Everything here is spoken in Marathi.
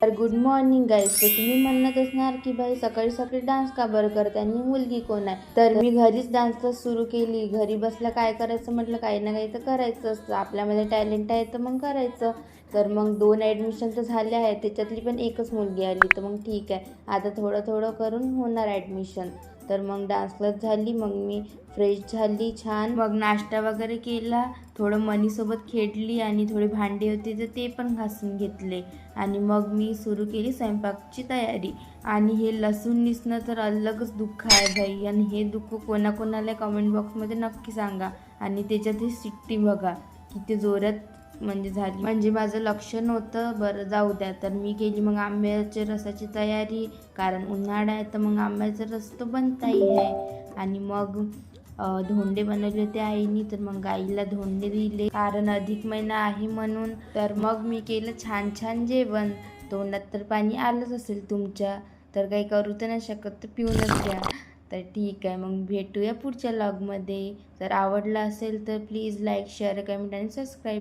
तर गुड मॉर्निंग गाईज. तर तुम्ही म्हणत असणार की भाई सकाळी सकाळी डान्स का बरं करते आणि मुलगी कोण आहे. तर मी घरीच डान्स क्लास सुरू केली. घरी बसल्या काय करायचं म्हटलं, काही ना काही तर करायचं असतं. आपल्यामध्ये टॅलेंट आहे तर मग करायचं. तर मग 2 ॲडमिशन तर झाले आहेत, त्याच्यातली पण एकच मुलगी आली. तर मग ठीक आहे, आता थोडं थोडं करून होणार ॲडमिशन. तर मग डान्स क्लास झाली, मग मी फ्रेश झाली छान, मग नाश्ता वगैरे केला, थोडं मनीसोबत खेळली आणि थोडी भांडी होती तर ते पण घासून घेतले. आणि मग मी सुरू केली स्वयंपाकची तयारी. आणि हे लसूण निसणं तर अलगच दुःख आहे भाई. आणि हे दुःख कोणाकोणाला कमेंट बॉक्समध्ये नक्की सांगा. आणि त्याच्यात ही शिट्टी बघा किती जोरात म्हणजे झाली, म्हणजे माझं लक्ष नव्हतं. बरं जाऊ द्या. तर मी केली मग आंब्याच्या रसाची तयारी, कारण उन्हाळा आहे तर मग आंब्याचा रस तो बनताही आहे. आणि मग धोंडे बनवले होते आईनी, तर मग गाईला धोंडे दिले, कारण अधिक महिना आहे म्हणून. तर मग मी केलं छान छान जेवण. तोंडात तर पाणी आलंच असेल तुमच्या, तर काही करू तर नाही शकत, तर पिऊनच घ्या. तर ठीक आहे, मग भेटूया पुढच्या व्लॉगमध्ये. जर आवडला असेल तर प्लीज लाईक, शेअर, कमेंट आणि सबस्क्राईब.